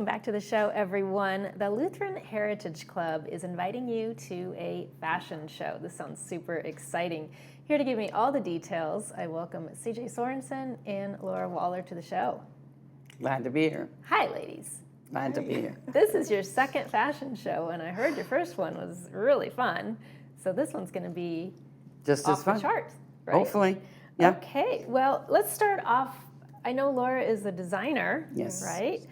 Welcome back to the show, everyone. The Lutheran Heritage Club is inviting you to a fashion show. This sounds super exciting. Here to give me all the details, I welcome CJ Sorensen and Laura Waller to the show. Glad to be here. Hi, ladies. Glad to be here. This is your second fashion show, and I heard your first one was really fun. So this one's going to be Just off as fun. the charts, right? Hopefully. Yeah. Okay, well, let's start off. I know Laura is a designer, Yes. right?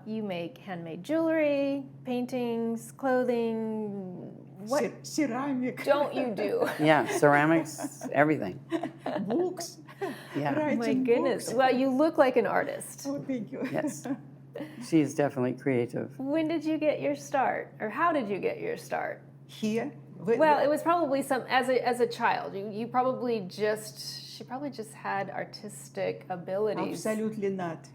You make handmade jewelry, paintings, clothing. What Ceramic. don't you do? Yeah, ceramics, everything. Books. Yeah. Writing My goodness. books. Well, you look like an artist. Oh, thank you. Yes. She's definitely creative. When did you get your start, or how did you get your start? Here. Well, it was probably as a child. She probably just had artistic abilities. Absolutely not.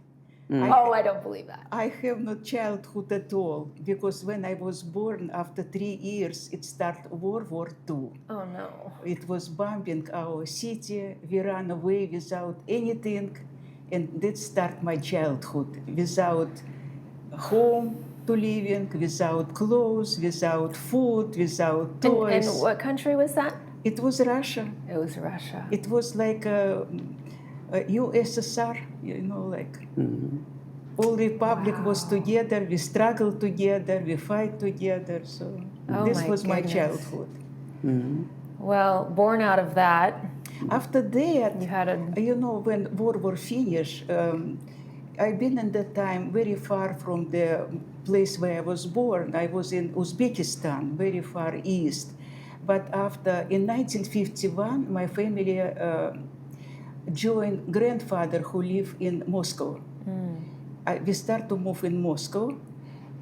Oh, I don't believe that. I have no childhood at all because when I was born, after 3 years, it started World War II. Oh no. It was bombing our city. We ran away without anything, and that started my childhood without home to live in, without clothes, without food, without toys. And what country was that? It was Russia. It was Russia. It was like a USSR, like all republic was together. We struggled together. We fight together. So Oh, this my was my goodness. childhood. Well, born out of that, After that, you had a when World War finished, I've been in that time very far from the place where I was born. I was in Uzbekistan, very far east. But in 1951, my family joined grandfather who lived in Moscow. We started to move in Moscow,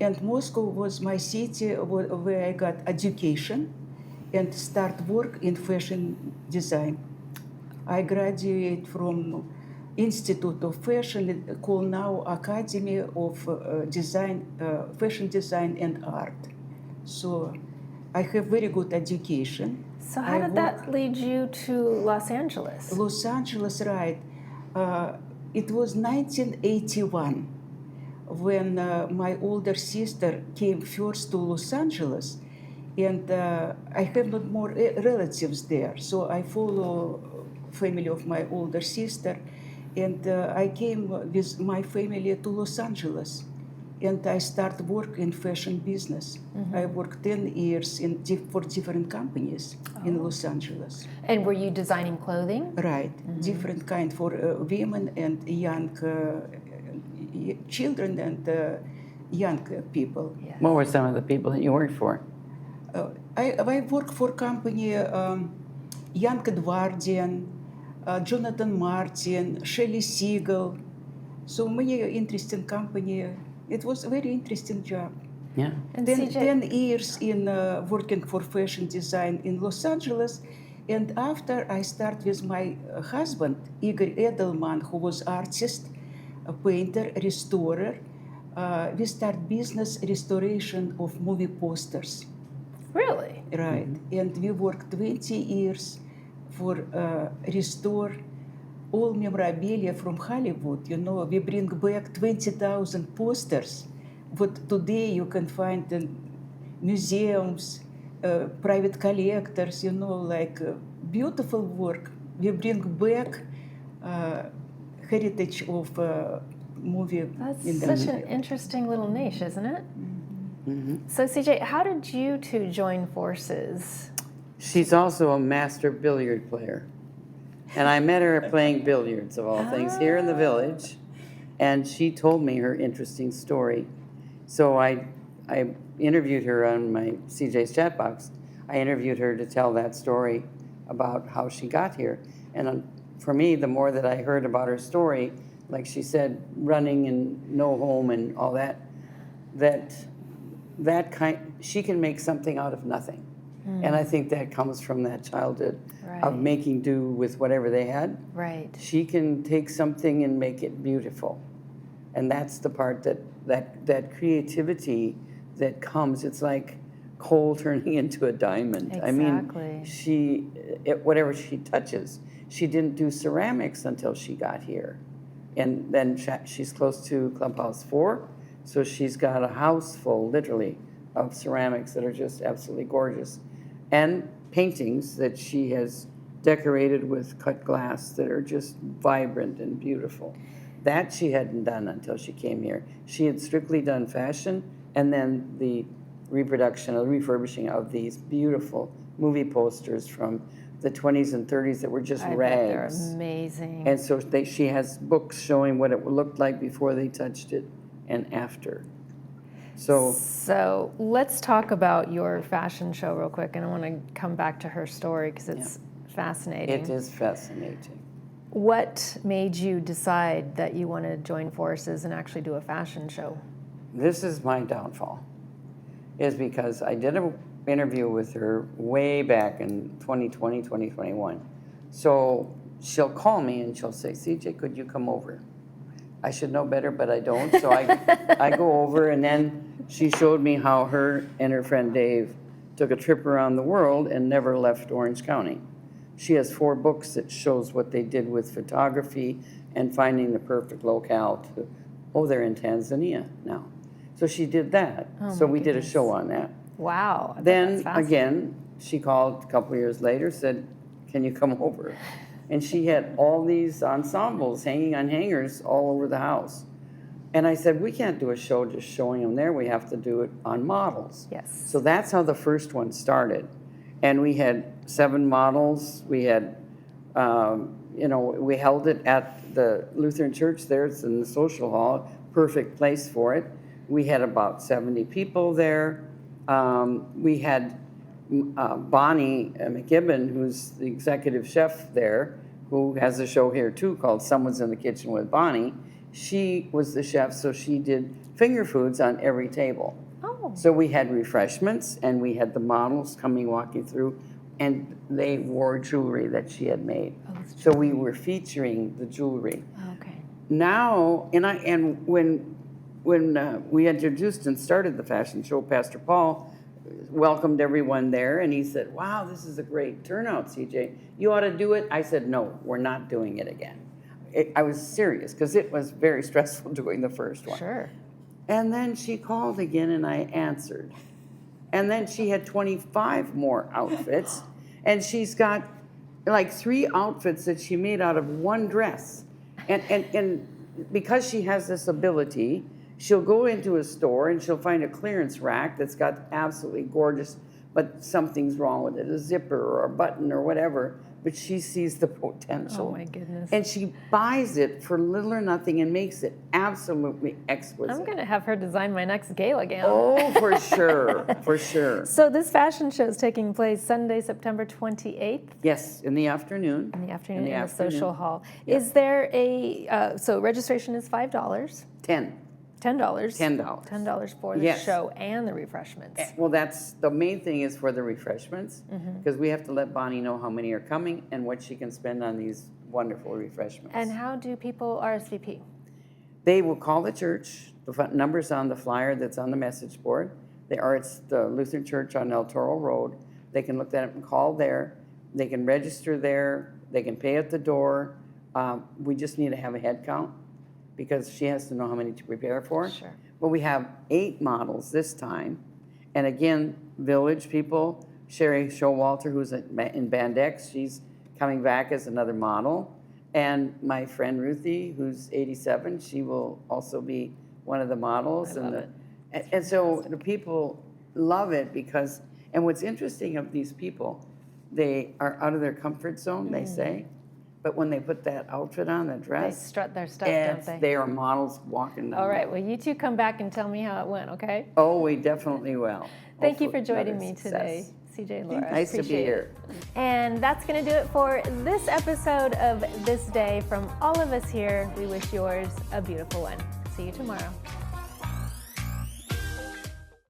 and Moscow was my city where I got education and start work in fashion design. I graduated from Institute of Fashion, called now Academy of Design, Fashion Design and Art. So I have very good education. So how did that lead you to Los Angeles? Los Angeles, right. It was 1981 when my older sister came first to Los Angeles, and I have not more relatives there. So I follow family of my older sister, and I came with my family to Los Angeles. And I started work in fashion business. I worked 10 years for different companies in Los Angeles. And were you designing clothing? Right, different kind for women and young children and young people. Yes. What were some of the people that you worked for? I work for company Young Edwardian, Jonathan Martin, Shelley Siegel. So many interesting company. It was a very interesting job. Yeah. And Then CJ, 10 years in working for fashion design in Los Angeles. And after I start with my husband, Igor Edelman, who was artist, a painter, restorer. We start business restoration of movie posters. really? Right. And we worked 20 years for restore all memorabilia from Hollywood. We bring back 20,000 posters. What today you can find in museums, private collectors, beautiful work. We bring back heritage of movie That's industry. such an interesting little niche, isn't it? So CJ, how did you two join forces? She's also a master billiard player. And I met her playing billiards, of all things, here in the village. And she told me her interesting story. So I interviewed her on my CJ's chat box. I interviewed her to tell that story about how she got here. And for me, the more that I heard about her story, like she said, running and no home and all that, she can make something out of nothing. And I think that comes from that childhood of Right. making do with whatever they had. Right. She can take something and make it beautiful. And that's the part that creativity that comes, it's like coal turning into a diamond. Exactly. I mean, whatever she touches. She didn't do ceramics until she got here. And then she's close to Clubhouse 4. So she's got a house full, literally, of ceramics that are just absolutely gorgeous. And paintings that she has decorated with cut glass that are just vibrant and beautiful. That she hadn't done until she came here. She had strictly done fashion and then the reproduction or refurbishing of these beautiful movie posters from the 20s and 30s that were just I bet rags. they're amazing. And so she has books showing what it looked like before they touched it and after. So let's talk about your fashion show real quick, and I want to come back to her story because it's fascinating. It is fascinating. What made you decide that you want to join forces and actually do a fashion show? This is my downfall, is because I did an interview with her way back in 2020, 2021. So she'll call me and she'll say, CJ, could you come over? I should know better, but I don't. So I go over, and then she showed me how her and her friend Dave took a trip around the world and never left Orange County. She has 4 books that shows what they did with photography and finding the perfect locale to, they're in Tanzania now. So she did that. So we did a show on that. Wow. I bet Then that's fascinating. again, she called a couple of years later, said, can you come over? And she had all these ensembles hanging on hangers all over the house. And I said, we can't do a show just showing them there. We have to do it on models. Yes. So that's how the first one started. And we had 7 models. We had, we held it at the Lutheran church there. It's in the social hall, perfect place for it. We had about 70 people there. We had Bonnie McKibben, who's the executive chef there, who has a show here too called Someone's in the Kitchen with Bonnie. She was the chef, so she did finger foods on every table. Oh. So we had refreshments, and we had the models walking through, and they wore jewelry that she had made. So we were featuring the jewelry. Okay. Now, and when we introduced and started the fashion show, Pastor Paul welcomed everyone there, and he said, wow, this is a great turnout, CJ. You ought to do it. I said, no, we're not doing it again. I was serious, because it was very stressful doing the first one. Sure. And then she called again, and I answered. And then she had 25 more outfits, and she's got like 3 outfits that she made out of one dress. And because she has this ability, she'll go into a store and she'll find a clearance rack that's got absolutely gorgeous, but something's wrong with it, a zipper or a button or whatever, but she sees the potential. Oh my goodness. And she buys it for little or nothing and makes it absolutely exquisite. I'm going to have her design my next gala gown. Oh, for sure, for sure. So this fashion show is taking place Sunday, September 28th Yes, in the afternoon. in the afternoon in the afternoon. social hall. Yep. Is there so registration is $5? 10. $10. $10. $10 for the Yes. show and the refreshments. Well, that's the main thing is for the refreshments, Mm-hmm. because we have to let Bonnie know how many are coming and what she can spend on these wonderful refreshments. And how do people RSVP? They will call the church. The number's on the flyer that's on the message board. It's the Lutheran Church on El Toro Road. They can look that up and call there. They can register there. They can pay at the door. We just need to have a head count, because she has to know how many to prepare for. Sure. But we have 8 models this time. And again, village people, Sherry Showalter, who's in Band X, she's coming back as another model. And my friend Ruthie, who's 87, she will also be one of the models. I love it. And so the people love it because, and what's interesting of these people, they are out of their comfort zone, they say. But when they put that outfit on, that They dress, strut their stuff, don't they? they are models walking down. All right, well, you two come back and tell me how it went, okay? Oh, we definitely will. Thank you for Hopefully joining another me today, success. CJ and Laura. Nice to be Appreciate here. it. And that's going to do it for this episode of This Day. From all of us here, we wish yours a beautiful one. See you tomorrow.